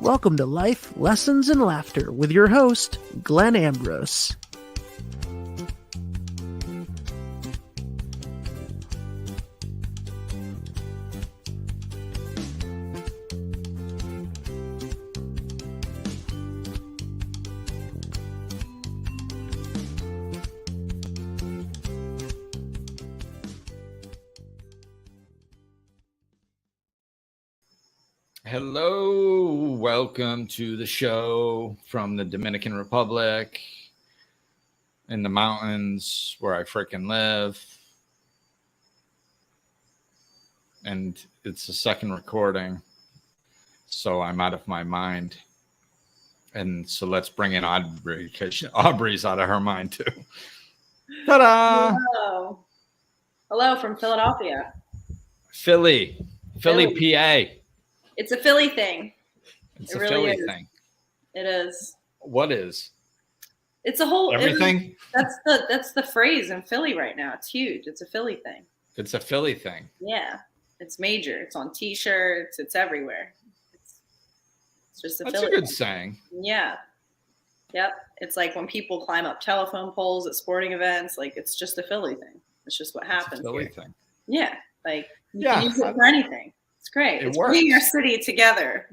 Welcome to Life, Lessons, and Laughter with your host, Glenn Ambrose. Hello, welcome to the show from the Dominican Republic in the mountains where I freaking live. And it's the second recording, so I'm out of my mind. And so let's bring in Aubrey, because Aubrey's out of her mind too. Ta-da! Hello from Philadelphia. Philly, PA. It's a Philly thing. It's a Philly thing. It is. What is? It's a whole everything. That's the phrase in Philly right now. It's huge. It's a Philly thing. It's a Philly thing. Yeah, it's major. It's on T-shirts. It's everywhere. It's just a Philly. That's a good thing. saying. Yeah. Yep. It's like when people climb up telephone poles at sporting events. Like it's just a Philly thing. It's just what happens. It's a Philly here. thing. Yeah. Like you can use it for anything. It's great. It's works. bringing our city together.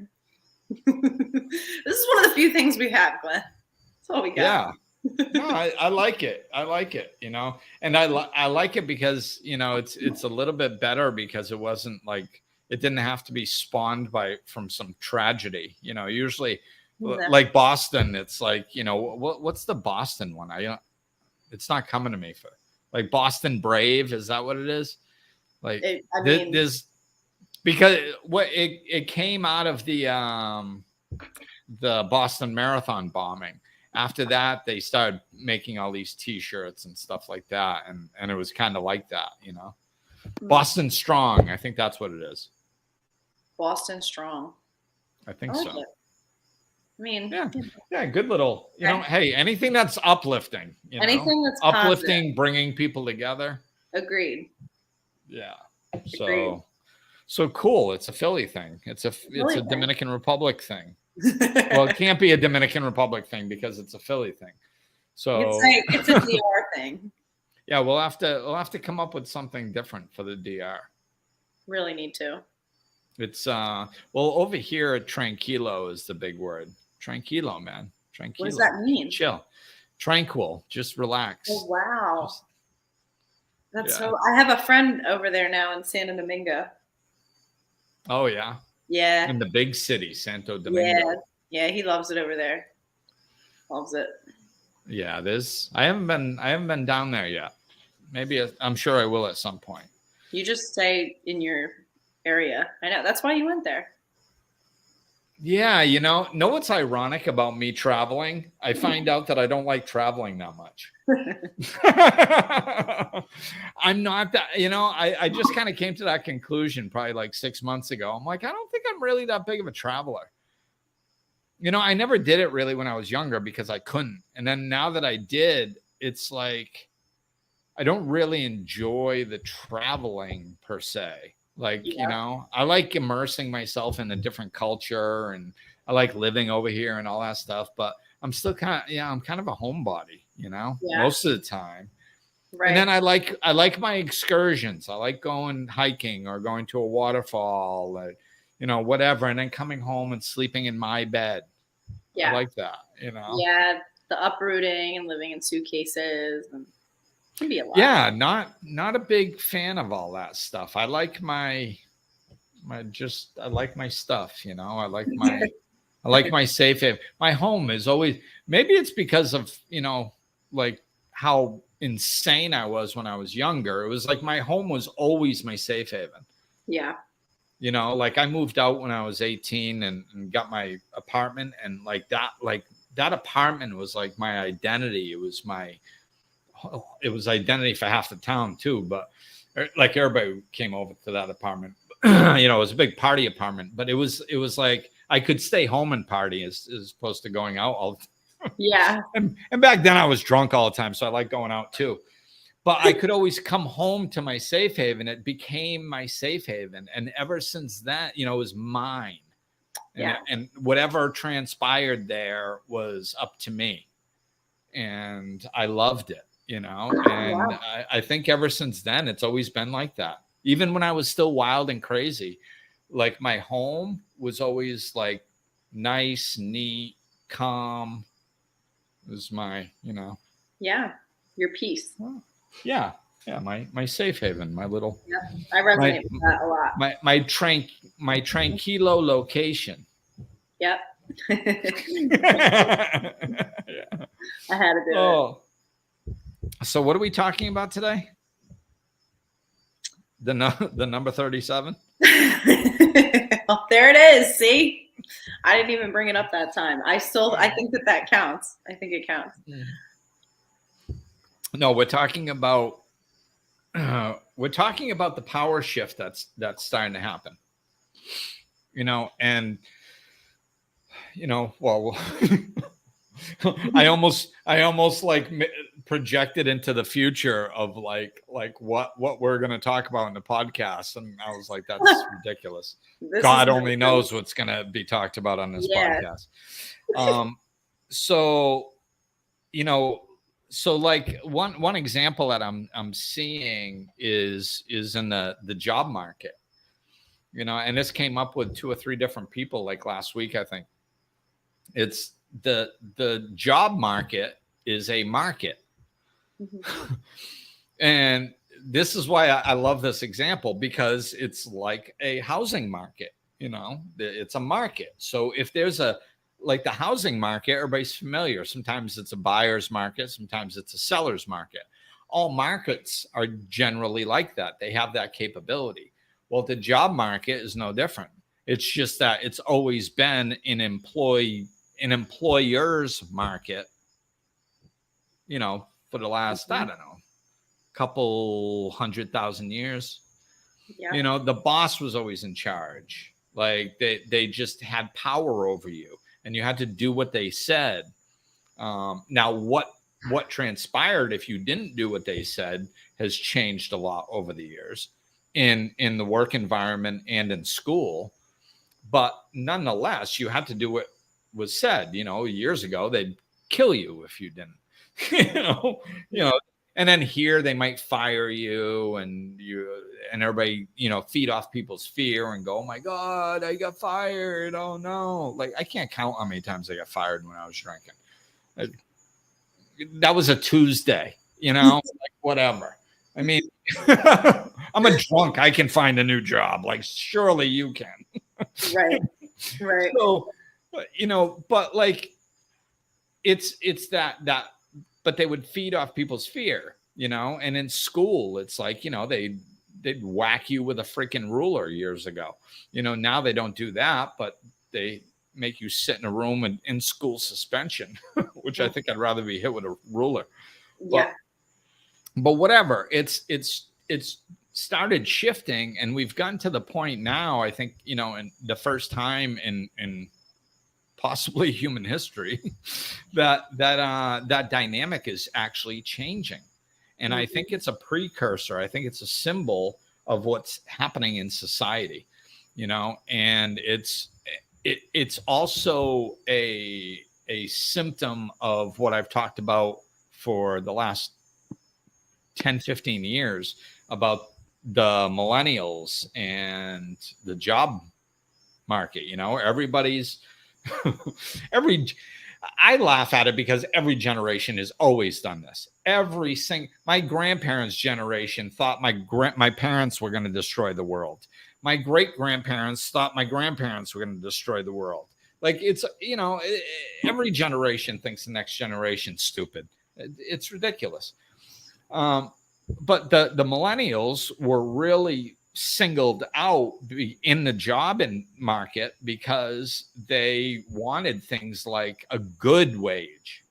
This is one of the few things we have, Glenn. That's all we got. Yeah. No, I like it. I like it, and I like it because, it's a little bit better because it wasn't like, it didn't have to be spawned from some tragedy, usually like Boston. It's like, what's the Boston one? It's not coming to me for like Boston Brave. Is that what it is? Like there's, because it came out of the Boston Marathon bombing. After that, they started making all these T-shirts and stuff like that, and it was kind of like that, Boston Strong. I think that's what it is. Boston Strong. I think so. It. I mean, yeah, good little. Hey, anything that's uplifting. Anything that's uplifting, positive. Bringing people together. Agreed. Yeah. Agreed. So cool. It's a Philly thing. It's a Dominican Republic thing. Well, it can't be a Dominican Republic thing because it's a Philly thing. So it's a DR thing. Yeah, we'll have to come up with something different for the DR. Really need to. It's over here, tranquilo is the big word. Tranquilo, man. Tranquilo. What does that mean? Chill. Tranquil. Just relax. Oh, wow. So I have a friend over there now in Santo Domingo. Oh yeah. Yeah. In the big city, Santo Domingo. Yeah, he loves it over there. Loves it. Yeah, I haven't been down there yet. Maybe I'm sure I will at some point. You just stay in your area. I know. That's why you went there. Yeah, know what's ironic about me traveling? I find out that I don't like traveling that much. I'm not that, I just kind of came to that conclusion probably like 6 months ago. I'm like, I don't think I'm really that big of a traveler. I never did it really when I was younger because I couldn't. And then now that I did, it's like, I don't really enjoy the traveling per se. Like, I like immersing myself in a different culture and I like living over here and all that stuff, but I'm still I'm kind of a homebody, most of the time. Right. And then I like my excursions. I like going hiking or going to a waterfall, or, whatever. And then coming home and sleeping in my bed. Yeah. I like that, Yeah. The uprooting and living in suitcases and can be a lot. Yeah, not a big fan of all that stuff. I like my stuff, I like my safe haven. My home is always, maybe it's because of, like how insane I was when I was younger. It was like my home was always my safe haven. Yeah. Like I moved out when I was 18 and got my apartment, and like that apartment was like my identity. It was identity for half the town too, but like everybody came over to that apartment. It was a big party apartment, but it was like I could stay home and party as opposed to going out all the time. Yeah. And back then I was drunk all the time, so I like going out too. But I could always come home to my safe haven. It became my safe haven, and ever since that, it was mine. And whatever transpired there was up to me. And I loved it, and I think ever since then, it's always been like that. Even when I was still wild and crazy, like my home was always like nice, neat, calm. It was my, Yeah. Your peace. Yeah. Yeah. My safe haven, my little. Yeah. I resonate with that a lot. My tranquilo location. Yep. Yeah. I had to do it. So what are we talking about today? The number 37. Well, there it is. See, I didn't even bring it up that time. I think that counts. I think it counts. No, we're talking about the power shift that's starting to happen. And well, I almost like projected into the future of like what we're going to talk about in the podcast, and I was like, that's ridiculous. God only knows what's going to be talked about on this podcast. So like one example that I'm seeing is in the job market, and this came up with 2 or 3 different people like last week. I think it's the job market is a market. Mm-hmm. And this is why I love this example, because it's like a housing market, it's a market. So if there's like the housing market, everybody's familiar. Sometimes it's a buyer's market. Sometimes it's a seller's market. All markets are generally like that. They have that capability. Well, the job market is no different. It's just that it's always been an employer's market, for the last, I don't know, couple 100,000 years. Yeah. The boss was always in charge. Like they just had power over you, and you had to do what they said. Now what transpired if you didn't do what they said has changed a lot over the years in the work environment and in school. But nonetheless, you had to do what was said. Years ago, they'd kill you if you didn't. And then here they might fire you, and everybody, feed off people's fear and go, "Oh my God, I got fired! Oh no!" Like I can't count how many times I got fired when I was drinking. That was a Tuesday, like whatever. I mean, I'm a drunk. I can find a new job. Like surely you can. Right. So, but like, it's that, but they would feed off people's fear, and in school, it's like, they'd whack you with a freaking ruler years ago. Now they don't do that, but they make you sit in a room in school suspension, which I think I'd rather be hit with a ruler. Yeah. But whatever, it's started shifting, and we've gotten to the point now, I think, in the first time in possibly human history that dynamic is actually changing. And I think it's a precursor. I think it's a symbol of what's happening in society, and it's also a symptom of what I've talked about for the last 10, 15 years about the millennials and the job market. Everybody's I laugh at it because every generation has always done this. My grandparents' generation thought my parents were going to destroy the world. My great grandparents thought my grandparents were going to destroy the world. Like it's, every generation thinks the next generation's stupid. It's ridiculous. But the millennials were really singled out in the job market because they wanted things like a good wage.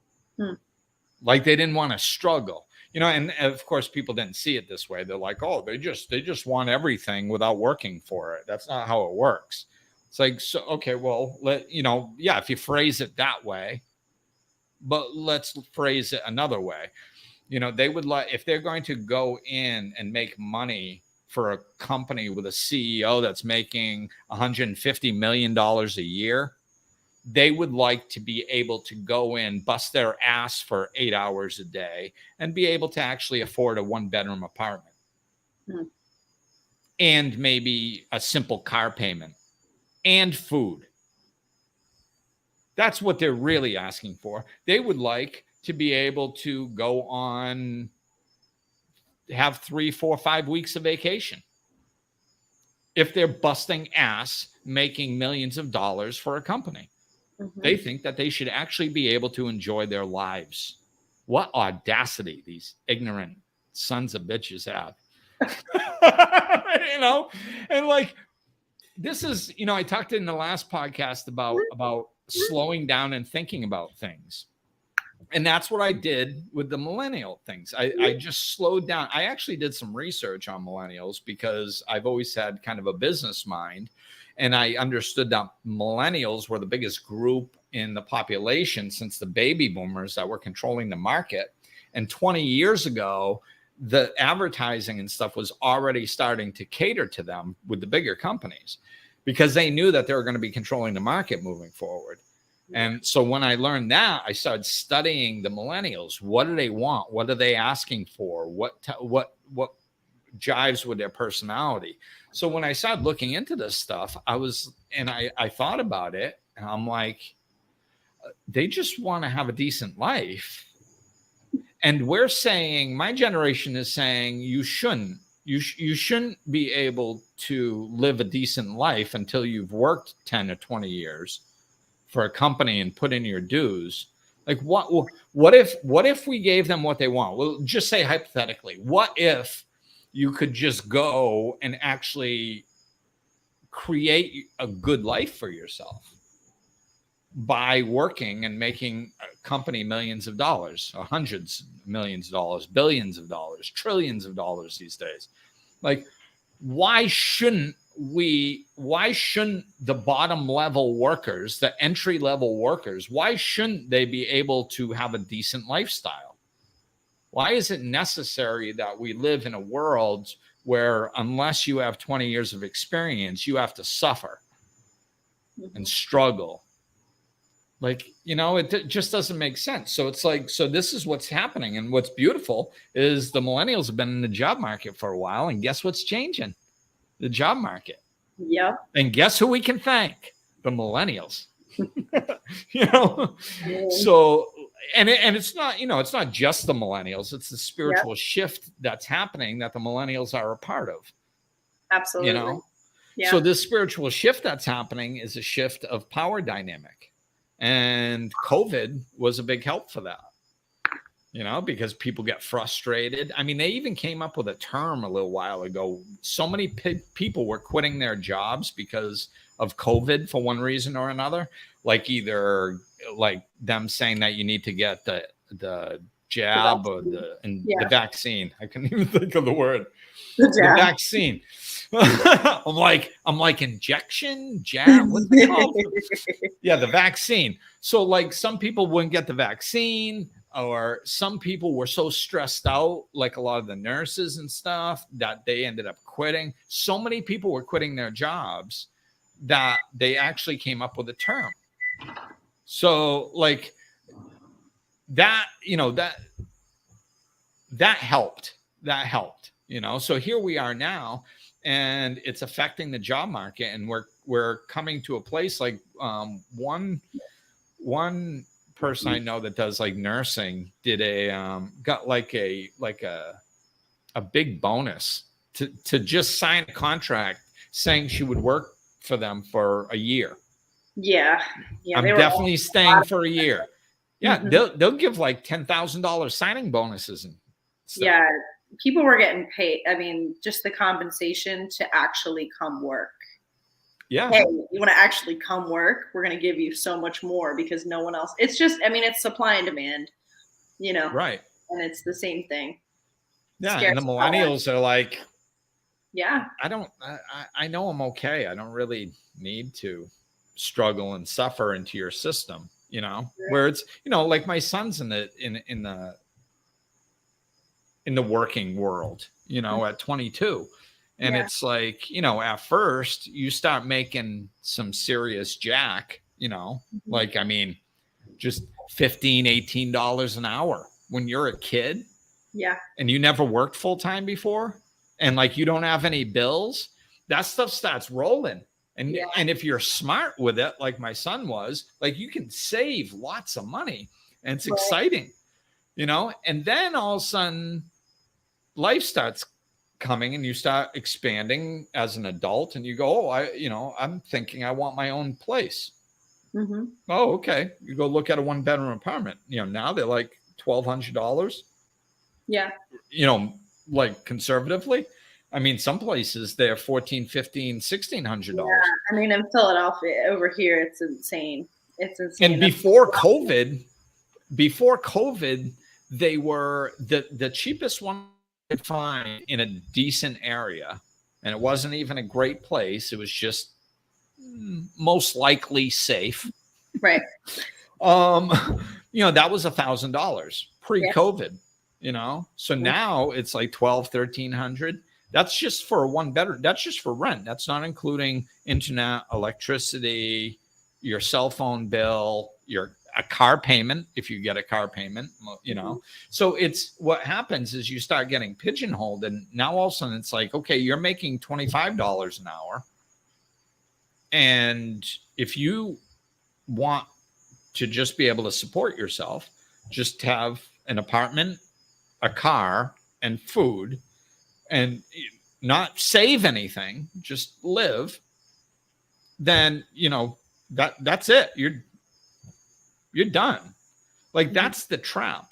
Like they didn't want to struggle, and of course people didn't see it this way. They're like, oh, they just want everything without working for it. That's not how it works. It's like, so, okay, well, if you phrase it that way, but let's phrase it another way. They would like, if they're going to go in and make money for a company with a CEO that's making $150 million a year, they would like to be able to go in, bust their ass for 8 hours a day, and be able to actually afford a 1-bedroom apartment. And maybe a simple car payment and food. That's what they're really asking for. They would like to be able to go on, have 3, 4, 5 weeks of vacation. If they're busting ass, making millions of dollars for a company, they think that they should actually be able to enjoy their lives. What audacity these ignorant sons of bitches have. You know, and like, this is, you know, I talked in the last podcast about slowing down and thinking about things. And that's what I did with the millennial things. I just slowed down. I actually did some research on millennials because I've always had kind of a business mind. And I understood that millennials were the biggest group in the population since the baby boomers that were controlling the market. And 20 years ago, the advertising and stuff was already starting to cater to them with the bigger companies because they knew that they were going to be controlling the market moving forward. And so when I learned that, I started studying the millennials. What do they want? What are they asking for? What jives with their personality? So when I started looking into this stuff, I thought about it, and I'm like, they just want to have a decent life. And we're saying, my generation is saying, you shouldn't be able to live a decent life until you've worked 10 or 20 years for a company and put in your dues. Like, what if we gave them what they want? Well, just say hypothetically, what if you could just go and actually create a good life for yourself by working and making a company millions of dollars, or hundreds of millions of dollars, billions of dollars, trillions of dollars these days? Like, why shouldn't the bottom level workers, the entry level workers, why shouldn't they be able to have a decent lifestyle? Why is it necessary that we live in a world where unless you have 20 years of experience, you have to suffer and struggle? Like, you know, it just doesn't make sense. So it's like, so this is what's happening. And what's beautiful is the millennials have been in the job market for a while. And guess what's changing? The job market. Yeah. And guess who we can thank? The millennials. You know, so and it's not, you know, it's not just the millennials, it's the spiritual shift that's happening that the millennials are a part of. Absolutely. You know, yeah. So this spiritual shift that's happening is a shift of power dynamic, and COVID was a big help for that. You know, because people get frustrated. I mean, they even came up with a term a little while ago. So many people were quitting their jobs because of COVID for one reason or another. Like either like them saying that you need to get the jab or the vaccine. I couldn't even think of the word. The vaccine. I'm like injection, jab. What's it called? Yeah, the vaccine. So like some people wouldn't get the vaccine. Or some people were so stressed out, like a lot of the nurses and stuff, that they ended up quitting. So many people were quitting their jobs that they actually came up with a term. So like that, you know, that helped. That helped, you know. So here we are now, and it's affecting the job market, and we're coming to a place like one person I know that does like nursing did got like a big bonus to just sign a contract saying she would work for them for a year. Yeah. I'm definitely staying for a year. Yeah. They'll give like $10,000 signing bonuses and stuff. Yeah. People were getting paid. I mean, just the compensation to actually come work. Yeah. Hey, you want to actually come work? We're going to give you so much more because no one else. It's just, I mean, it's supply and demand, you know? Right. And it's the same thing. Yeah. And the millennials are like, yeah, I know I'm okay. I don't really need to struggle and suffer into your system, you know, where it's, you know, like my son's in the working world, you know, at 22. And it's like, at first you start making some serious jack, like, I mean, just $15, $18 an hour when you're a kid. Yeah. And you never worked full time before. And like, you don't have any bills, that stuff starts rolling. And, and if you're smart with it, like my son was, like, you can save lots of money and it's exciting, and then all of a sudden life starts coming and you start expanding as an adult and you go, I'm thinking I want my own place. Mm-hmm. Oh, okay. You go look at a 1-bedroom apartment. Now they're like $1,200. Yeah. Like conservatively. I mean, some places they're $1,400, $1,500, $1,600. Yeah. I mean, in Philadelphia over here, it's insane. It's insane. And before COVID, they were the cheapest one I could find in a decent area. And it wasn't even a great place. It was just most likely safe. Right. That was $1,000 pre-COVID, So now it's like $1,200, $1,300. That's just for a 1-bedroom. That's just for rent. That's not including internet, electricity, your cell phone bill, a car payment, if you get a car payment, So it's what happens is you start getting pigeonholed. And now all of a sudden it's like, okay, you're making $25 an hour. And if you want to just be able to support yourself, just have an apartment, a car, and food, and not save anything, just live, then, that's it. You're done. Like, that's the trap,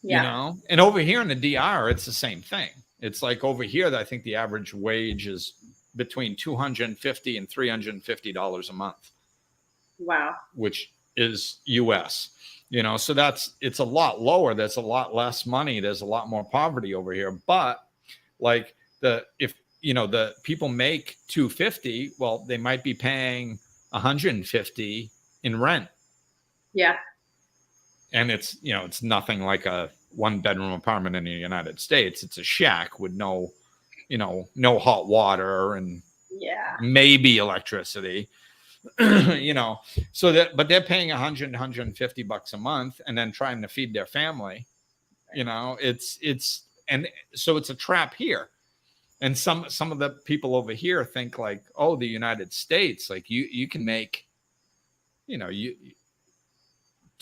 And over here in the DR, it's the same thing. It's like over here, I think the average wage is between $250 and $350 a month. Wow. Which is US, so it's a lot lower. There's a lot less money. There's a lot more poverty over here. But like if the people make $250, well, they might be paying $150 in rent. Yeah. And it's, it's nothing like a 1-bedroom apartment in the United States. It's a shack with no hot water and maybe electricity, but they're paying $100, $150 a month and then trying to feed their family, and so it's a trap here. And some of the people over here think like, oh, the United States, like you can make,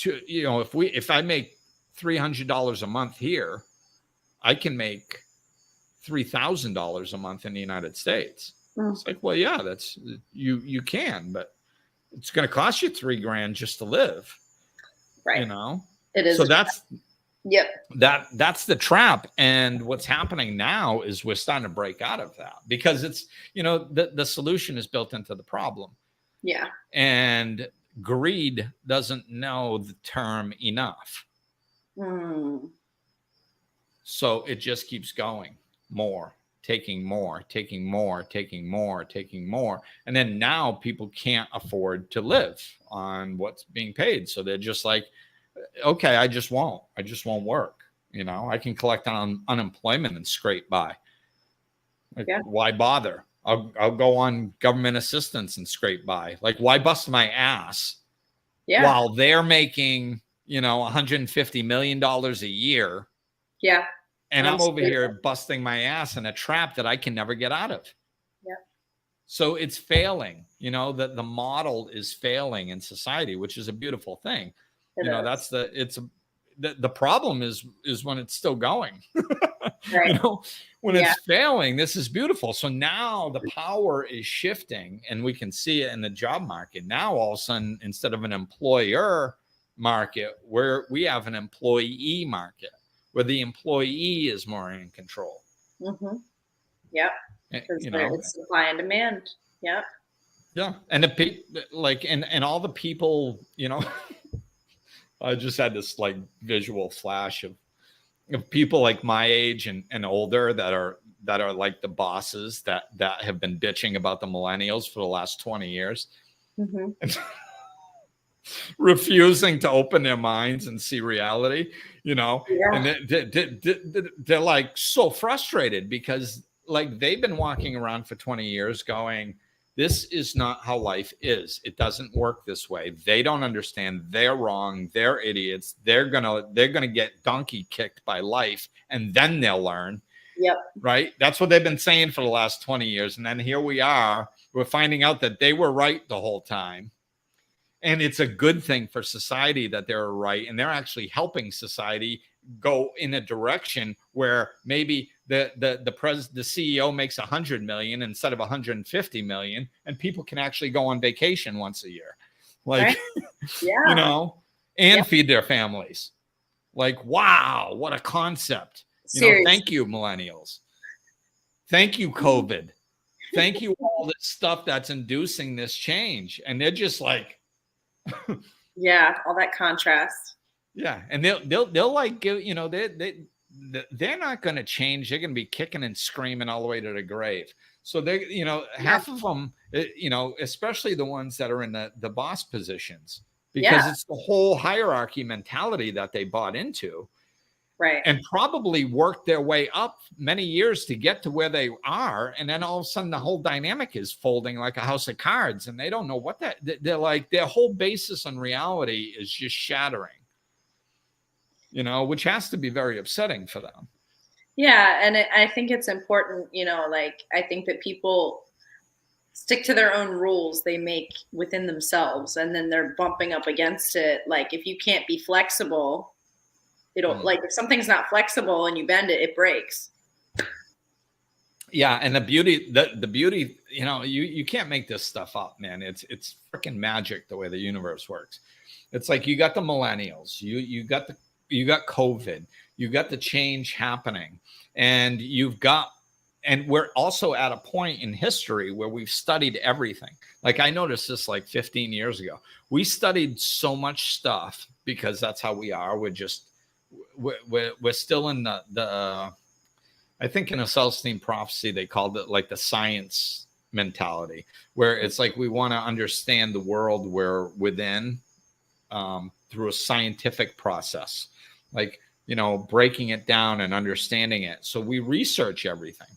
if I make $300 a month here, I can make $3,000 a month in the United States. It's like, well, yeah, that's you can, but it's going to cost you $3,000 just to live, right? It is. So that's Yep. That's the trap. And what's happening now is we're starting to break out of that because it's, the solution is built into the problem. Yeah. And greed doesn't know the term enough. So it just keeps going more, taking more. And then now people can't afford to live on what's being paid. So they're just like, okay, I just won't work. I can collect on unemployment and scrape by. Like, why bother? I'll go on government assistance and scrape by. Like, why bust my ass while they're making, $150 million a year? Yeah. And I'm over here busting my ass in a trap that I can never get out of. Yeah. So it's failing, that the model is failing in society, which is a beautiful thing. The problem is when it's still going. Right. When it's failing, this is beautiful. So now the power is shifting and we can see it in the job market. Now all of a sudden, instead of an employer market, where we have an employee market where the employee is more in control. Mm-hmm. Yep. It's supply and demand. Yep. Yeah. And and all the people, I just had this like visual flash of people like my age and older that are like the bosses that have been bitching about the millennials for the last 20 years. Mm-hmm. Refusing to open their minds and see reality, and they're like so frustrated because like they've been walking around for 20 years going, this is not how life is. It doesn't work this way. They don't understand. They're wrong. They're idiots. They're gonna get donkey kicked by life, and then they'll learn. Yep. Right? That's what they've been saying for the last 20 years. And then here we are. We're finding out that they were right the whole time. And it's a good thing for society that they're right. And they're actually helping society go in a direction where maybe the CEO makes 100 million instead of 150 million, and people can actually go on vacation once a year, like, right? Yeah. you know, and feed their families. Like, wow, what a concept. You know, thank you, millennials. Thank you, COVID. Thank you, all this stuff that's inducing this change. And they're just like, yeah, all that contrast. Yeah, and they'll like give, you know, they're not going to change. They're going to be kicking and screaming all the way to the grave. So they, you know, half of them, you know, especially the ones that are in the boss positions, because it's the whole hierarchy mentality that they bought into. Right. And probably worked their way up many years to get to where they are. And then all of a sudden the whole dynamic is folding like a house of cards. And they don't know what they're like, their whole basis on reality is just shattering, you know, which has to be very upsetting for them. Yeah. And I think it's important, you know, like, I think that people stick to their own rules they make within themselves, and then they're bumping up against it. Like, if you can't be flexible, like, if something's not flexible and you bend it, it breaks. Yeah. And the beauty, you know, you can't make this stuff up, man. It's freaking magic the way the universe works. It's like, you got the millennials, you got COVID, you got the change happening, and and we're also at a point in history where we've studied everything. Like, I noticed this like 15 years ago. We studied so much stuff because that's how we are. We're still in the I think in a Celestine prophecy, they called it like the science mentality, where it's like, we want to understand the world we're within through a scientific process, like, you know, breaking it down and understanding it. So we research everything,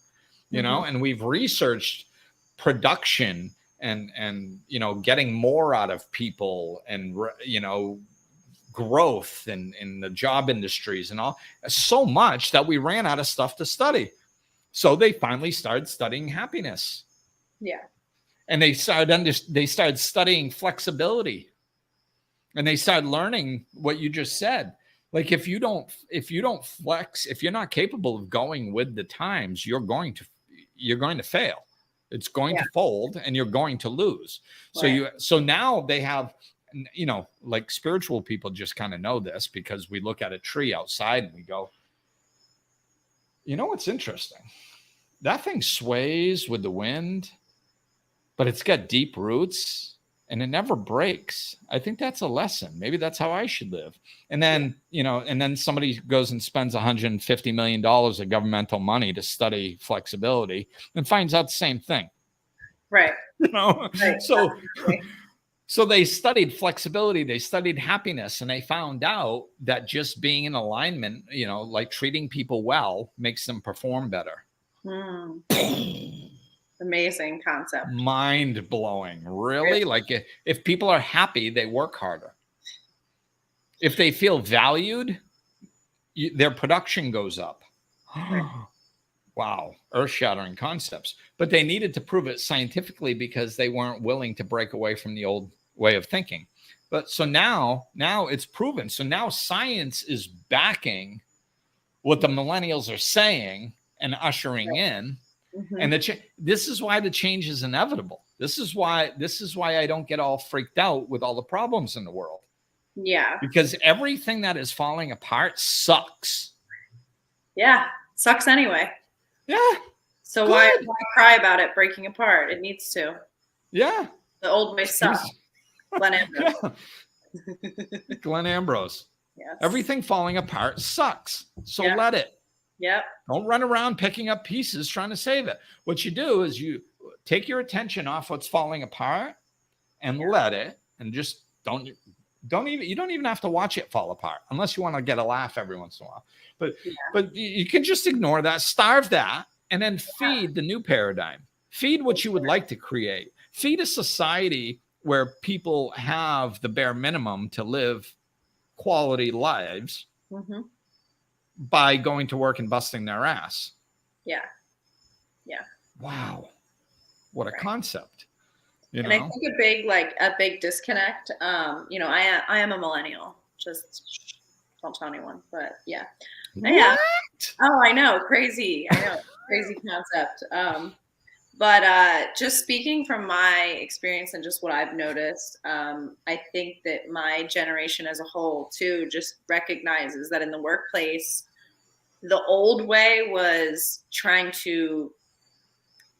you know, and we've researched production and, you know, getting more out of people, and, you know, growth in the job industries and all, so much that we ran out of stuff to study. So they finally started studying happiness. Yeah. And they started studying flexibility, and they started learning what you just said. Like, if you don't flex, if you're not capable of going with the times, you're going to fail. It's going to fold, and you're going to lose. Right. So now they have, you know, like, spiritual people just kind of know this, because we look at a tree outside and we go, you know, what's interesting? That thing sways with the wind, but it's got deep roots and it never breaks. I think that's a lesson. Maybe that's how I should live. And then, you know, and then somebody goes and spends $150 million of governmental money to study flexibility and finds out the same thing. Right. You know, right. So they studied flexibility, they studied happiness, and they found out that just being in alignment, you know, like treating people well, makes them perform better. Amazing concept. Mind blowing. Really? Like, if people are happy, they work harder. If they feel valued, their production goes up. Wow. Earth-shattering concepts. But they needed to prove it scientifically, because they weren't willing to break away from the old way of thinking. But so now it's proven. So now science is backing what the millennials are saying and ushering in. And this is why the change is inevitable. This is why I don't get all freaked out with all the problems in the world. Yeah. Because everything that is falling apart sucks. Yeah. Sucks anyway. Yeah. So why cry about it breaking apart? It needs to. Yeah. The old way sucks. Glenn Ambrose. Yeah. Glenn Ambrose. Yes. Everything falling apart sucks. So let it. Yep. Don't run around picking up pieces trying to save it. What you do is you take your attention off what's falling apart and let it, and just don't even have to watch it fall apart, unless you want to get a laugh every once in a while. But you can just ignore that, starve that, and then feed the new paradigm. Feed what you would like to create. Feed a society where people have the bare minimum to live quality lives by going to work and busting their ass. Yeah. Yeah. Wow. What a concept. And I think a big disconnect, you know, I am a millennial, just don't tell anyone, but yeah. What? Oh, I know. Crazy. I know. Crazy concept. But just speaking from my experience and just what I've noticed, I think that my generation as a whole too just recognizes that in the workplace, the old way was trying to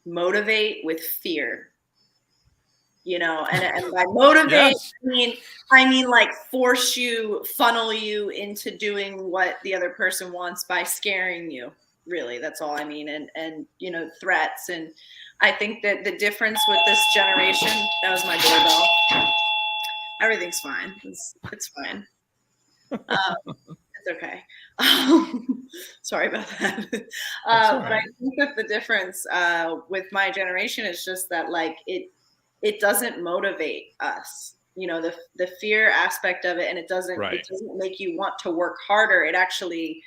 motivate with fear. You know, and by motivate, Yes. I mean like force you, funnel you into doing what the other person wants by scaring you. Really, that's all I mean. And you know, threats. And I think that the difference with this generation, that was my doorbell. Everything's fine. It's fine. It's okay. Sorry about that. But I think that the difference with my generation is just that like it doesn't motivate us, you know, the fear aspect of it, and it doesn't make you want to work harder. It actually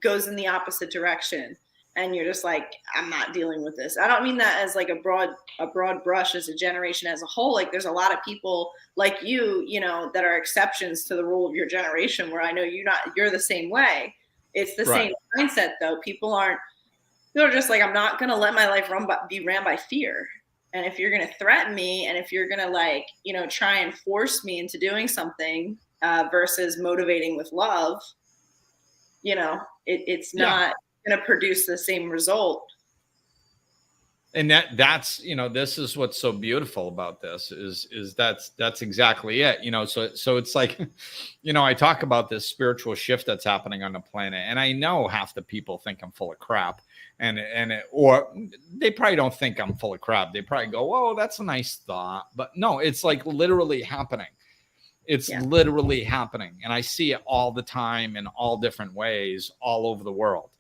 goes in the opposite direction, and you're just like, I'm not dealing with this. I don't mean that as like a broad brush as a generation as a whole. Like there's a lot of people like you know, that are exceptions to the rule of your generation, where I know you're the same way. It's the same mindset though. People are just like, I'm not gonna let my life be ran by fear. And if you're going to threaten me, and if you're going to like, you know, try and force me into doing something versus motivating with love, you know, it's not going to produce the same result. And that's, you know, this is what's so beautiful about this is that's exactly it. You know, so it's like, you know, I talk about this spiritual shift that's happening on the planet, and I know half the people think I'm full of crap. Or they probably don't think I'm full of crap. They probably go, "Oh, that's a nice thought," but no, it's like literally happening. It's literally happening, and I see it all the time in all different ways, all over the world.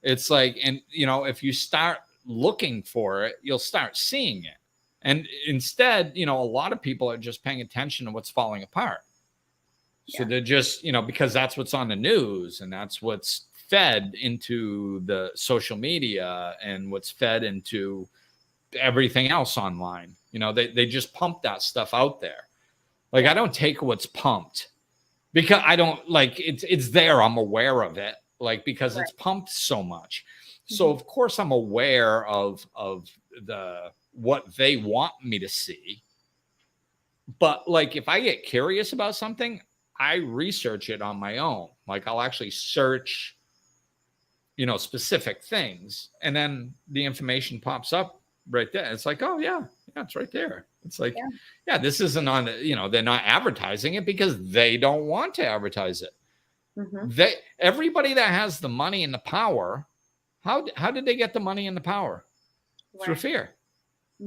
It's like, and you know, if you start looking for it, you'll start seeing it. And instead, you know, a lot of people are just paying attention to what's falling apart. So they're just, you know, because that's what's on the news, and that's what's fed into the social media, and what's fed into everything else online. You know, they just pump that stuff out there. Like I don't take what's pumped, because I don't like it's there. I'm aware of it, like because it's pumped so much. So of course I'm aware of what they want me to see. But like if I get curious about something, I research it on my own. Like I'll actually search, you know, specific things, and then the information pops up right there. It's like, oh yeah, it's right there. It's like, yeah, this isn't on, you know, they're not advertising it because they don't want to advertise it. Everybody that has the money and the power, how did they get the money and the power? Through fear.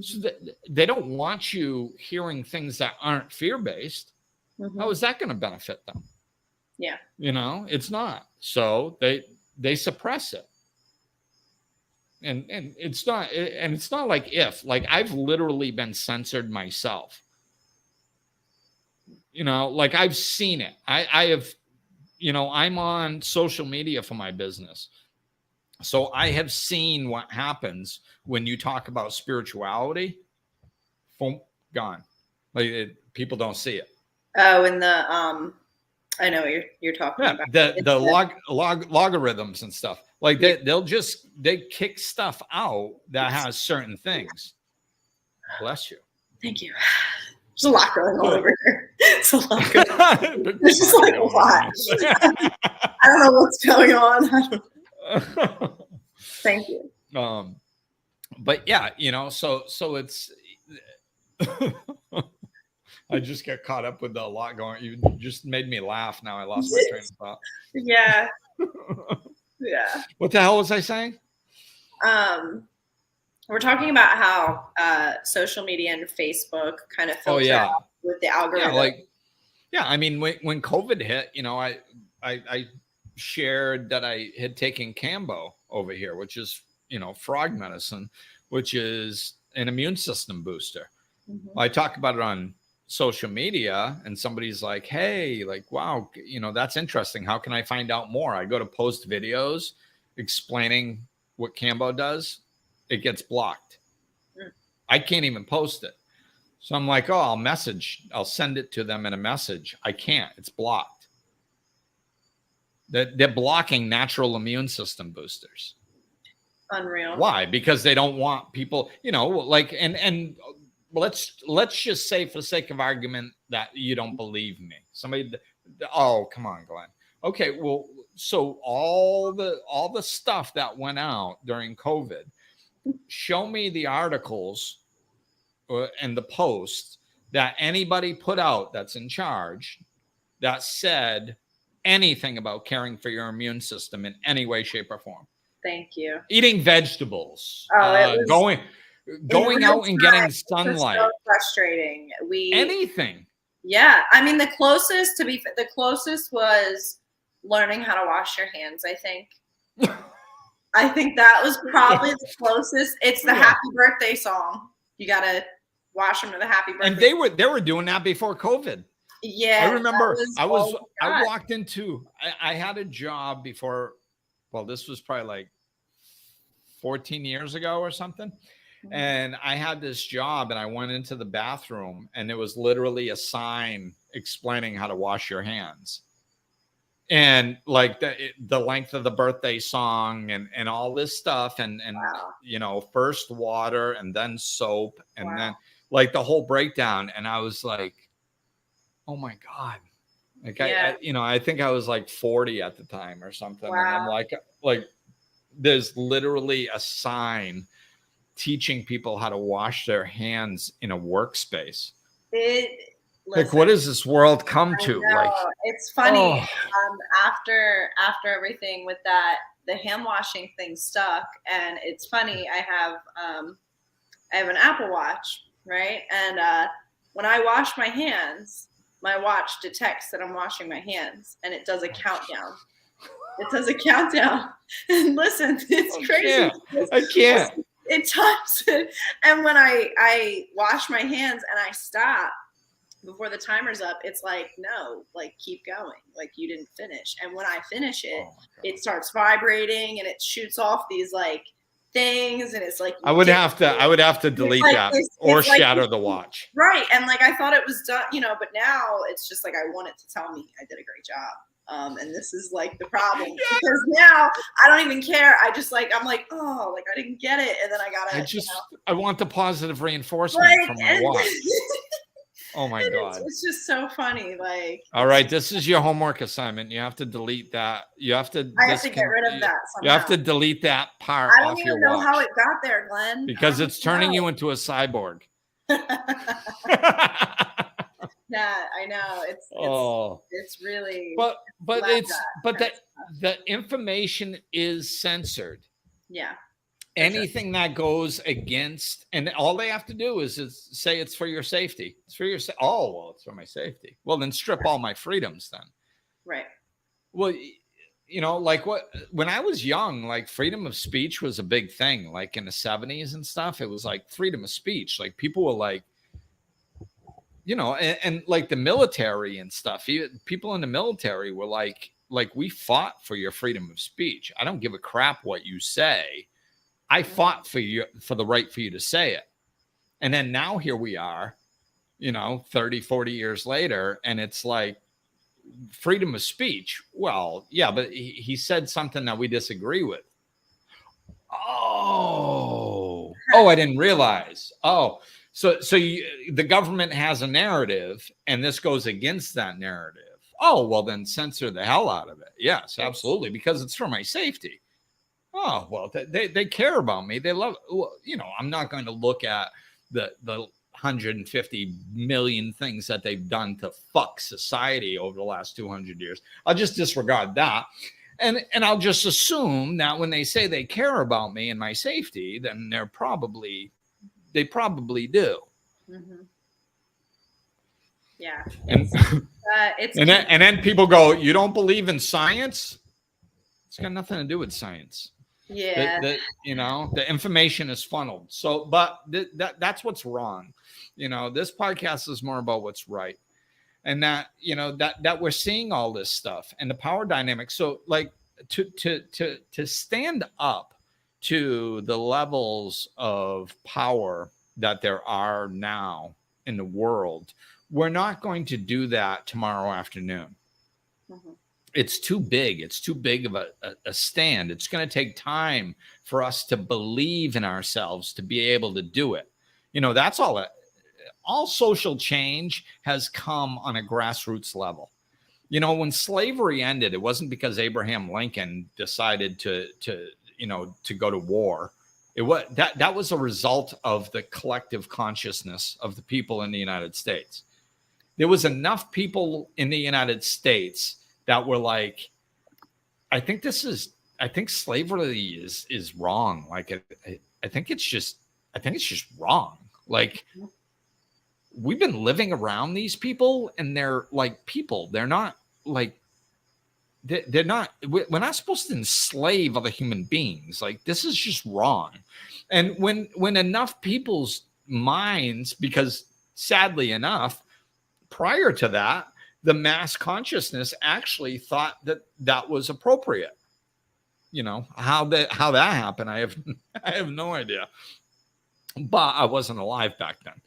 So they don't want you hearing things that aren't fear-based. How is that going to benefit them? Yeah. You know, it's not. So they suppress it. And it's not like like I've literally been censored myself. You know, like I've seen it. I have, you know, I'm on social media for my business. So I have seen what happens when you talk about spirituality. Boom, gone. Like people don't see it. Oh, and I know what you're talking about. The logarithms and stuff. Like they kick stuff out that has certain things. Bless you. Thank you. There's a lot going on over here. It's a lot going on. There's just like a lot. I don't know what's going on. Thank you. But yeah, you know, so it's I just get caught up with a lot going. You just made me laugh. Now I lost my train of thought. Yeah. Yeah. What the hell was I saying? We're talking about how social media and Facebook kind of filter out with the algorithm. I mean, when COVID hit, you know, I shared that I had taken Cambo over here, which is, frog medicine, which is an immune system booster. Mm-hmm. I talk about it on social media, and somebody's like, hey, like, wow, that's interesting. How can I find out more? I go to post videos explaining what Cambo does. It gets blocked. I can't even post it. So I'm like, oh, I'll send it to them in a message. I can't. It's blocked. They're blocking natural immune system boosters. Unreal. Why? Because they don't want people, like, and let's just say, for the sake of argument, that you don't believe me. Oh, come on, Glenn. Okay, well, so all the stuff that went out during COVID, show me the articles and the posts that anybody put out that's in charge that said anything about caring for your immune system in any way, shape, or form. Thank you. Eating vegetables, it was, going out and getting sunlight. So frustrating. Anything. Yeah, I mean, the closest was learning how to wash your hands. I think. I think that was probably the closest. It's the happy birthday song. You gotta wash them to the happy birthday. And they were doing that before COVID. Yeah, I remember. I walked into. I had a job before. Well, this was probably like 14 years ago or something. Mm-hmm. And I had this job, and I went into the bathroom, and it was literally a sign explaining how to wash your hands. And like the length of the birthday song and all this stuff, and wow. First water and then soap, and wow. then like the whole breakdown. And I was like, oh my God. Like yeah. I think I was like 40 at the time or something. Wow. And I'm like there's literally a sign teaching people how to wash their hands in a workspace. Listen, what does this world come to? Like, it's funny. After everything with that, the hand washing thing stuck, and it's funny. I have an Apple Watch, right? And when I wash my hands, my watch detects that I'm washing my hands, and it does a countdown. It does a countdown. And listen, it's crazy. I can't. It times it, and when I wash my hands and I stop before the timer's up, it's like, no, like keep going, like you didn't finish. And when I finish it, it starts vibrating and it shoots off these like things, and it's like I would have to delete that or shatter the watch. Right. And like I thought it was done, but now it's just like I want it to tell me I did a great job. And this is like the problem because now I don't even care. I'm like, oh, like I didn't get it, and then I want the positive reinforcement from my watch. Oh my God. It's just so funny. Like, all right, this is your homework assignment. You have to delete that. I have to get rid of that somehow. You have to delete that part off your watch. I don't even know how it got there, Glenn. Because it's turning you into a cyborg. Yeah, I know. It's really but the information is censored. Yeah. Anything that goes against, and all they have to do is say it's for your safety. It's for your it's for my safety. Well, then strip all my freedoms then. Right. Well, like when I was young, like freedom of speech was a big thing. Like in the 70s and stuff, it was like freedom of speech. Like people were like, and like the military and stuff, people in the military were like we fought for your freedom of speech. I don't give a crap what you say. I fought for the right for you to say it. And then now here we are, 30, 40 years later, and it's like freedom of speech. Well, yeah, but he said something that we disagree with. Oh, I didn't realize. Oh, so the government has a narrative, and this goes against that narrative. Oh, well, then censor the hell out of it. Yes, absolutely, because it's for my safety. Oh, well, they care about me. They love, I'm not going to look at the 150 million things that they've done to fuck society over the last 200 years. I'll just disregard that. And I'll just assume that when they say they care about me and my safety, then they probably do. Mm-hmm. Yeah. And then people go, you don't believe in science? It's got nothing to do with science. Yeah. The information is funneled. So, but that's what's wrong. This podcast is more about what's right. And that we're seeing all this stuff and the power dynamics. So like to stand up to the levels of power that there are now in the world, we're not going to do that tomorrow afternoon. Mm-hmm. It's too big. It's too big of a stand. It's going to take time for us to believe in ourselves to be able to do it. That's all social change has come on a grassroots level. When slavery ended, it wasn't because Abraham Lincoln decided to go to war. It was that was a result of the collective consciousness of the people in the United States. There was enough people in the United States that were like, I think slavery is wrong. Like, I think it's just wrong. Like, we've been living around these people and they're like people. They're not like, they're not, we're not supposed to enslave other human beings. Like, this is just wrong. And when enough people's minds, because sadly enough, prior to that, the mass consciousness actually thought that was appropriate. How that happened, I have no idea. But I wasn't alive back then.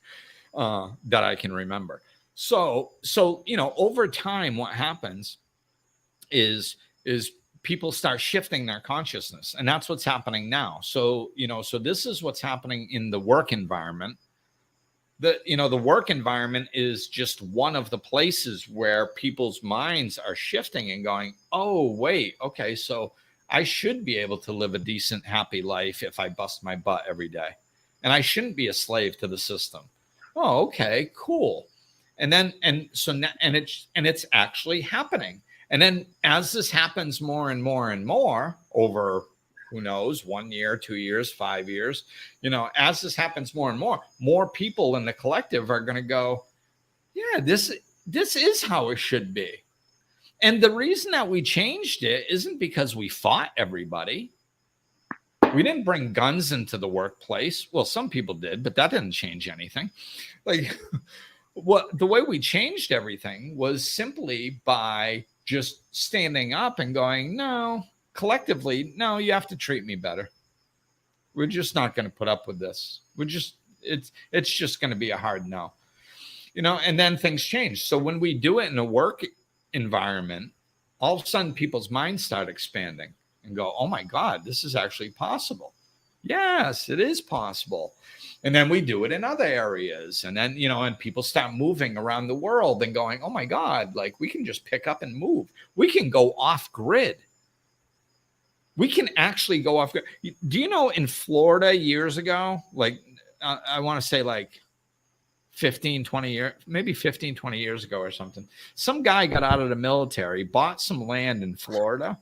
That I can remember. So over time, what happens is people start shifting their consciousness, and that's what's happening now. So this is what's happening in the work environment. The work environment is just one of the places where people's minds are shifting and going, oh, wait, okay, so I should be able to live a decent, happy life if I bust my butt every day, and I shouldn't be a slave to the system. Oh, okay, cool. It's actually happening. And then as this happens more and more and more over, who knows, 1 year, 2 years, 5 years, as this happens more and more people in the collective are going to go, yeah, this is how it should be. And the reason that we changed it isn't because we fought everybody. We didn't bring guns into the workplace. Well, some people did, but that didn't change anything. Like, the way we changed everything was simply by just standing up and going, no, collectively, no, you have to treat me better. We're just not going to put up with this. It's just going to be a hard no. And then things change. So when we do it in a work environment, all of a sudden people's minds start expanding. And go, oh my God, this is actually possible. Yes, it is possible. And then we do it in other areas. And then, and people start moving around the world and going, oh my God, like we can just pick up and move. We can go off grid. We can actually go off grid. Do you know in Florida years ago, like I want to say like 15, 20 years, maybe 15, 20 years ago or something, some guy got out of the military, bought some land in Florida,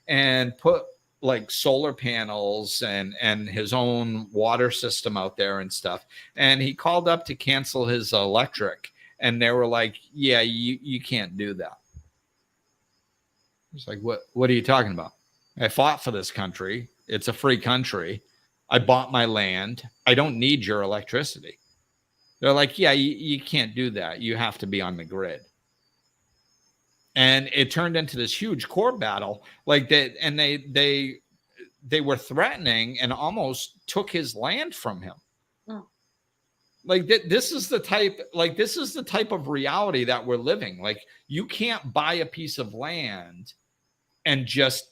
and put like solar panels and his own water system out there and stuff. And he called up to cancel his electric. And they were like, yeah, you can't do that. It's like, what are you talking about? I fought for this country. It's a free country. I bought my land. I don't need your electricity. They're like, yeah, you can't do that. You have to be on the grid. And it turned into this huge court battle, like that, and they were threatening and almost took his land from him. Oh. Like this is the type of reality that we're living. Like, you can't buy a piece of land and just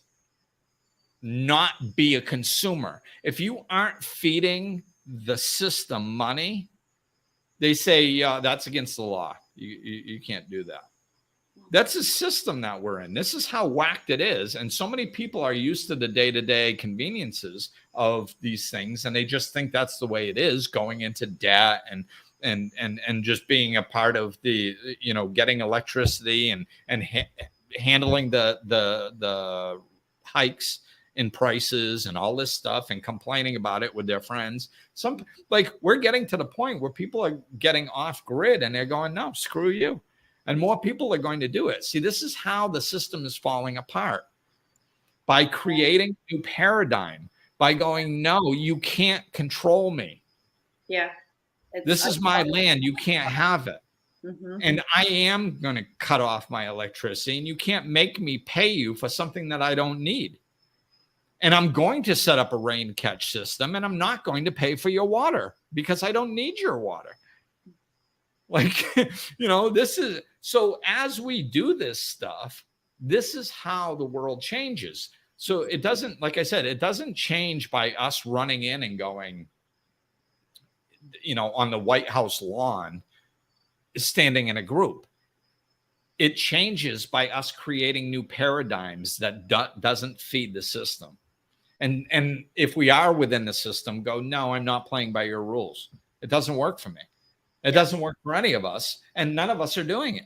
not be a consumer. If you aren't feeding the system money, they say, yeah, that's against the law. You can't do that. That's a system that we're in. This is how whacked it is. And so many people are used to the day-to-day conveniences of these things, and they just think that's the way it is, going into debt and just being a part of the, getting electricity and handling the hikes in prices and all this stuff and complaining about it with their friends. We're getting to the point where people are getting off grid and they're going, no, screw you. And more people are going to do it. See, this is how the system is falling apart, by creating a new paradigm, by going, no, you can't control me. Yeah. This is my land. You can't have it. Mm-hmm. And I am going to cut off my electricity, and you can't make me pay you for something that I don't need. And I'm going to set up a rain catch system, and I'm not going to pay for your water because I don't need your water. Like, this is, so as we do this stuff, this is how the world changes. So it doesn't, like I said, it doesn't change by us running in and going, on the White House lawn, standing in a group. It changes by us creating new paradigms that doesn't feed the system. And if we are within the system, go, no, I'm not playing by your rules. It doesn't work for me. It doesn't work for any of us, and none of us are doing it.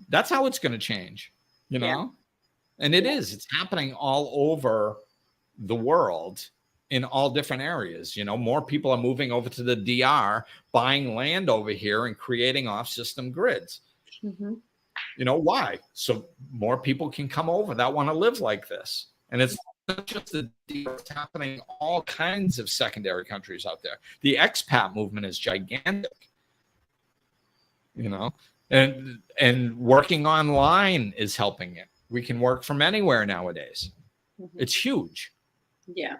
That's how it's going to change, And it is. It's happening all over the world in all different areas. More people are moving over to the DR, buying land over here and creating off-system grids. Mm-hmm. Why? So more people can come over that want to live like this. And it's not just the DR, it's happening in all kinds of secondary countries out there. The expat movement is gigantic, and working online is helping it. We can work from anywhere nowadays. Mm-hmm. It's huge. Yeah.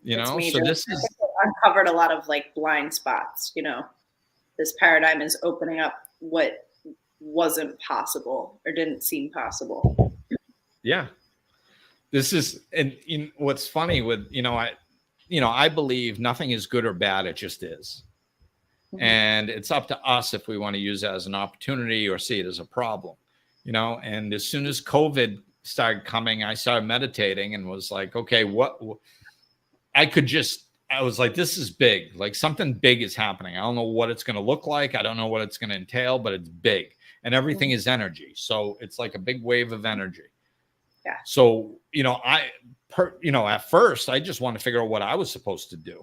So this is uncovered a lot of like blind spots. This paradigm is opening up what wasn't possible or didn't seem possible. Yeah. This is, and what's funny with, I believe nothing is good or bad. It just is. Mm-hmm. And it's up to us if we want to use it as an opportunity or see it as a problem, and as soon as COVID started coming, I started meditating and was like, okay, I was like, this is big, like something big is happening. I don't know what it's going to look like. I don't know what it's going to entail, but it's big, and everything is energy. So it's like a big wave of energy. Yeah. So, at first I just wanted to figure out what I was supposed to do,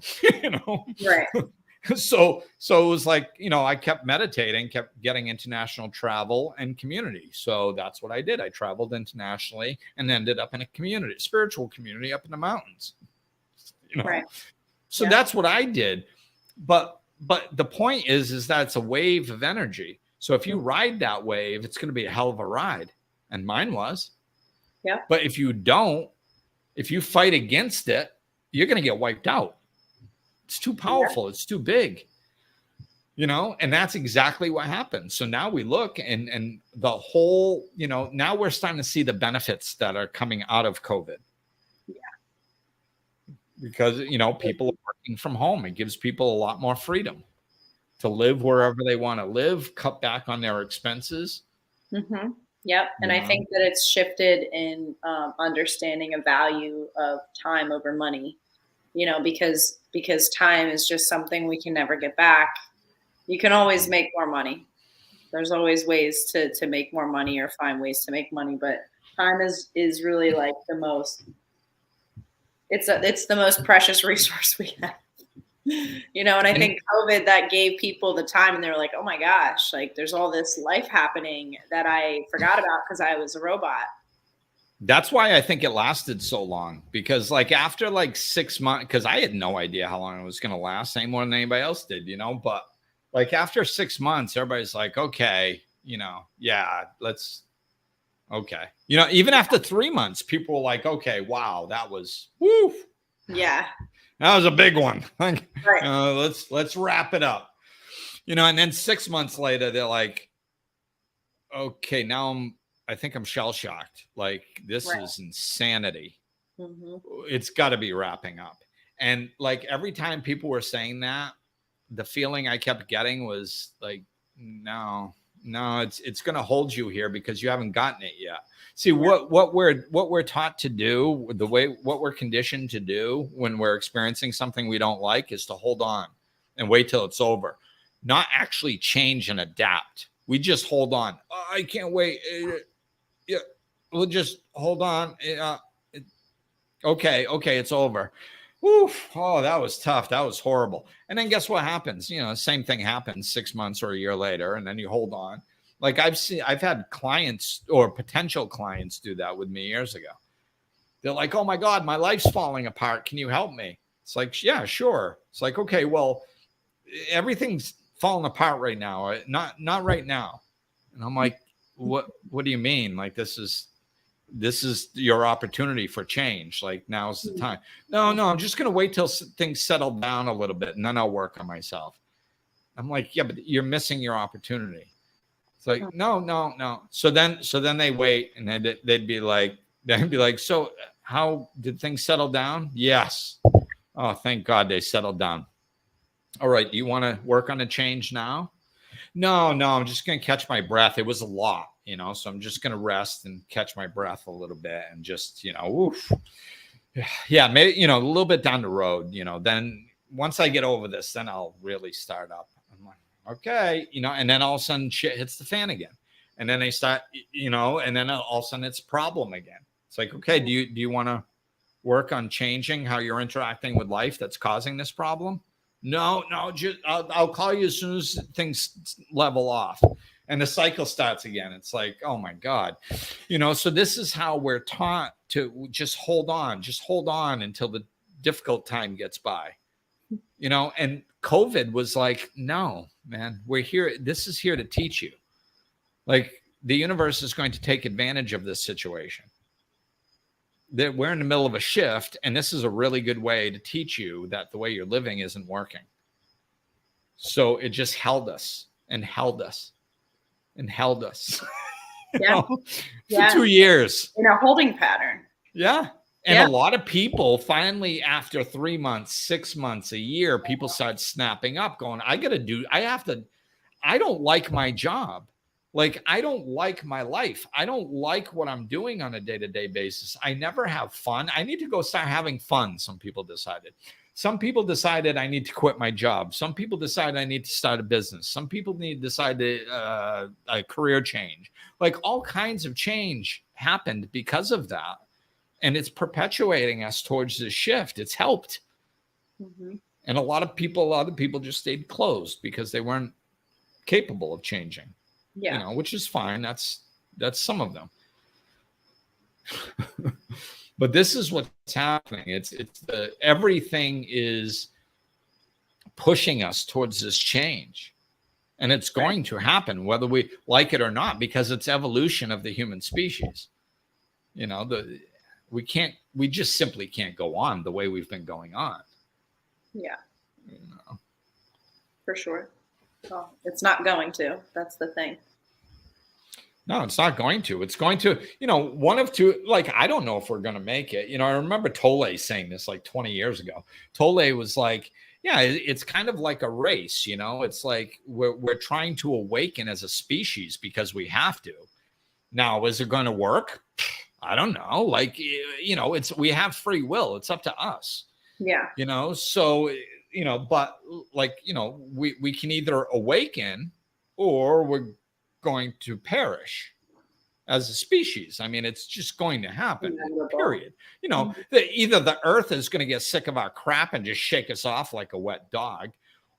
Right. So it was like, I kept meditating, kept getting international travel and community. So that's what I did. I traveled internationally and ended up in a community, spiritual community up in the mountains, Right. So that's what I did. But the point is that it's a wave of energy. So if you ride that wave, it's going to be a hell of a ride. And mine was. Yeah. But if you fight against it, you're going to get wiped out. It's too powerful. Yeah. It's too big, and that's exactly what happened. So now we look and the whole, now we're starting to see the benefits that are coming out of COVID. Yeah. Because, people are working from home. It gives people a lot more freedom to live wherever they want to live, cut back on their expenses. Mm-hmm. Yep. And I think that it's shifted in understanding a value of time over money, because time is just something we can never get back. You can always make more money. There's always ways to make more money or find ways to make money. But time is really like the most, it's the most precious resource we have. And I think COVID, that gave people the time, and they were like, oh my gosh, like there's all this life happening that I forgot about because I was a robot. That's why I think it lasted so long, because like after like 6 months, because I had no idea how long it was going to last, any more than anybody else did, but like after 6 months, everybody's like, okay, okay. Even after 3 months, people were like, okay, wow, that was, woo. Yeah. That was a big one. Right. Let's wrap it up. And then 6 months later, they're like, okay, now I think I'm shell shocked. Like this is insanity. Mm-hmm. It's got to be wrapping up. And like every time people were saying that, the feeling I kept getting was like, no, it's going to hold you here because you haven't gotten it yet. See, what we're taught to do, what we're conditioned to do when we're experiencing something we don't like is to hold on and wait till it's over, not actually change and adapt. We just hold on. Oh, I can't wait. Yeah, we'll just hold on. Okay, it's over. Oof. Oh, that was tough. That was horrible. And then guess what happens? Same thing happens 6 months or a year later, and then you hold on. Like I've had clients or potential clients do that with me years ago. They're like, oh my God, my life's falling apart. Can you help me? It's like, yeah, sure. It's like, okay, well, everything's falling apart right now. Not right now. And I'm like, what do you mean? Like, this is your opportunity for change. Like, now's the time. No, I'm just going to wait till things settle down a little bit and then I'll work on myself. I'm like, yeah, but you're missing your opportunity. It's like, no. So then they wait, and they'd be like, so how did things settle down? Yes. Oh, thank God they settled down. All right. Do you want to work on a change now? No, I'm just going to catch my breath. It was a lot, so I'm just going to rest and catch my breath a little bit and just, oof. Yeah, maybe, a little bit down the road, then once I get over this, then I'll really start up. I'm like, okay, and then all of a sudden shit hits the fan again. And then they start, and then all of a sudden it's a problem again. It's like, okay, do you want to work on changing how you're interacting with life that's causing this problem? No, just I'll call you as soon as things level off. And the cycle starts again. It's like, oh my God, so this is how we're taught to just hold on until the difficult time gets by, and COVID was like, no, man, we're here. This is here to teach you. Like, the universe is going to take advantage of this situation. That we're in the middle of a shift, and this is a really good way to teach you that the way you're living isn't working. So it just held us and held us and held us for 2 years in a holding pattern. Yeah. And a lot of people finally, after 3 months, 6 months, a year, people start snapping up going, I don't like my job. Like, I don't like my life. I don't like what I'm doing on a day-to-day basis. I never have fun. I need to go start having fun. Some people decided. Some people decided I need to quit my job. Some people decided I need to start a business. Some people decide a career change. Like, all kinds of change happened because of that. And it's perpetuating us towards this shift. It's helped. Mm-hmm. And a lot of people just stayed closed because they weren't capable of changing. Yeah. Which is fine. That's some of them. But this is what's happening. It's everything is pushing us towards this change. And it's going to happen whether we like it or not, because it's evolution of the human species. We just simply can't go on the way we've been going on. Yeah. For sure. Well, it's not going to. That's the thing. No, it's not going to. It's going to, one of two, like, I don't know if we're going to make it. I remember Tolle saying this like 20 years ago. Tolle was like, yeah, it's kind of like a race, it's like we're trying to awaken as a species because we have to. Now, is it going to work? I don't know. Like, we have free will. It's up to us. Yeah. So, but like, we can either awaken or we're going to perish as a species. I mean, it's just going to happen, period. Either the earth is going to get sick of our crap and just shake us off like a wet dog,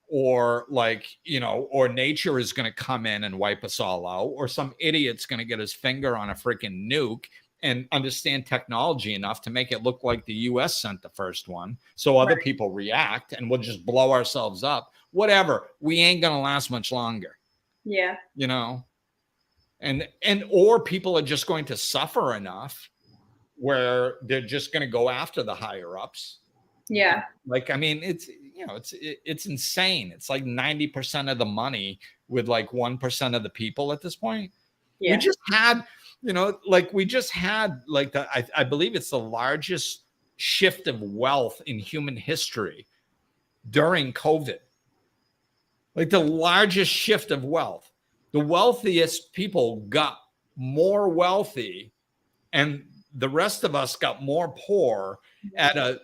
or like, or nature is going to come in and wipe us all out, or some idiot's going to get his finger on a freaking nuke and understand technology enough to make it look like the US sent the first one. So other people react and we'll just blow ourselves up. Whatever. We ain't going to last much longer. Yeah. And or people are just going to suffer enough where they're just going to go after the higher ups. Yeah. Like, I mean, it's insane. It's like 90% of the money with like 1% of the people at this point. Yeah. We just had, I believe it's the largest shift of wealth in human history during COVID. Like, the largest shift of wealth. The wealthiest people got more wealthy and the rest of us got more poor at a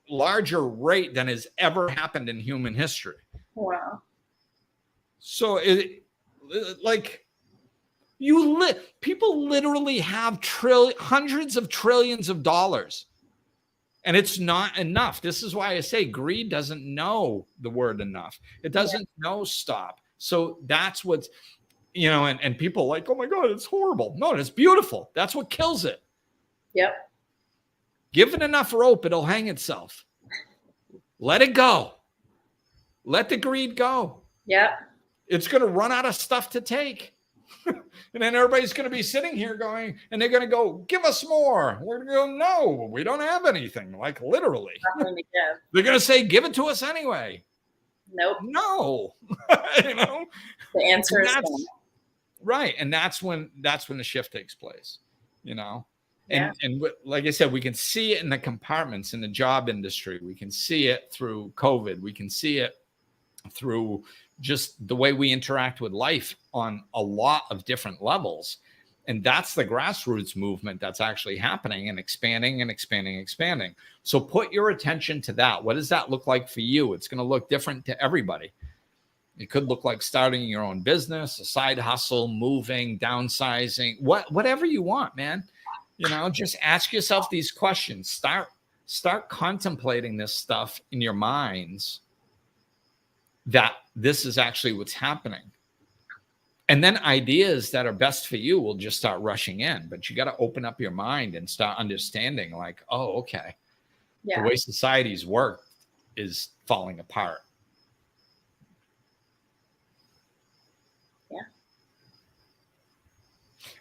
larger rate than has ever happened in human history. Wow. So people literally have hundreds of trillions of dollars, and it's not enough. This is why I say greed doesn't know the word enough. It doesn't know stop. So that's what's, and people like, oh my God, it's horrible. No, it's beautiful. That's what kills it. Yep. Give it enough rope, it'll hang itself. Let it go. Let the greed go. Yep. It's going to run out of stuff to take. And then everybody's going to be sitting here going, and they're going to go, give us more. We're going to go, no, we don't have anything. Like literally. They're going to say, give it to us anyway. Nope. No. You know? The answer is no. Right. And that's when the shift takes place, you know? Yeah. And like I said, we can see it in the compartments in the job industry. We can see it through COVID. We can see it through just the way we interact with life on a lot of different levels. And that's the grassroots movement that's actually happening and expanding and expanding and expanding. So put your attention to that. What does that look like for you? It's going to look different to everybody. It could look like starting your own business, a side hustle, moving, downsizing, whatever you want, man. You know, just ask yourself these questions. Start contemplating this stuff in your minds, that this is actually what's happening. And then ideas that are best for you will just start rushing in. But you got to open up your mind and start understanding like, oh, okay. Yeah. The way society's work is falling apart. Yeah.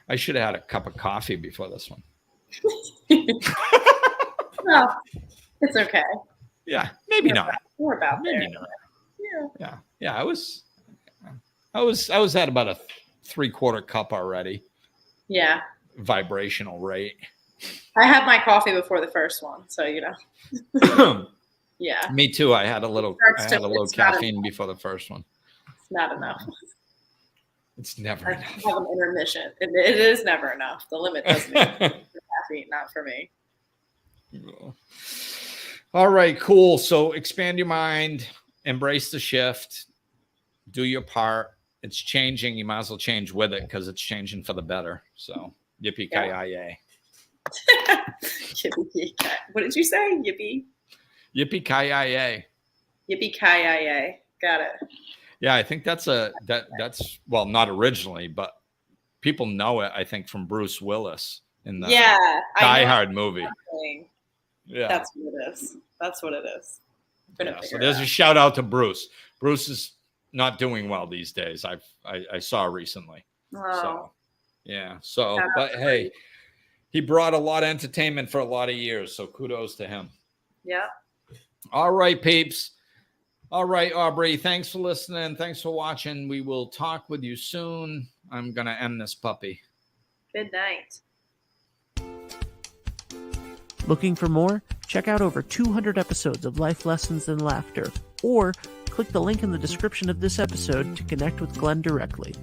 I should have had a cup of coffee before this one. No, it's okay. Yeah, maybe not. We're about maybe there. Not. Yeah. Yeah. I was at about a 3/4 cup already. Yeah. Vibrational rate. I had my coffee before the first one, so you know. Yeah. Me too. I had a little caffeine before the first one. It's not enough. It's never enough. I have an intermission. It is never enough. The limit doesn't exist for caffeine, not for me. All right, cool. So expand your mind, embrace the shift, do your part. It's changing. You might as well change with it because it's changing for the better. So yippee-ki-yay. Yippee-ki-yay. What did you say? Yippee? Yippee-ki-yay. Yippee-ki-yay. Got it. Yeah, I think that's well, not originally, but people know it, I think, from Bruce Willis in the Die Hard movie. Yeah. That's what it is. That's what it is. So there's a shout out to Bruce. Bruce is not doing well these days. I saw recently. Oh. So yeah. So but hey, he brought a lot of entertainment for a lot of years. So kudos to him. Yeah. All right, peeps. All right, Aubrey. Thanks for listening. Thanks for watching. We will talk with you soon. I'm gonna end this puppy. Good night. Looking for more? Check out over 200 episodes of Life Lessons and Laughter, or click the link in the description of this episode to connect with Glenn directly.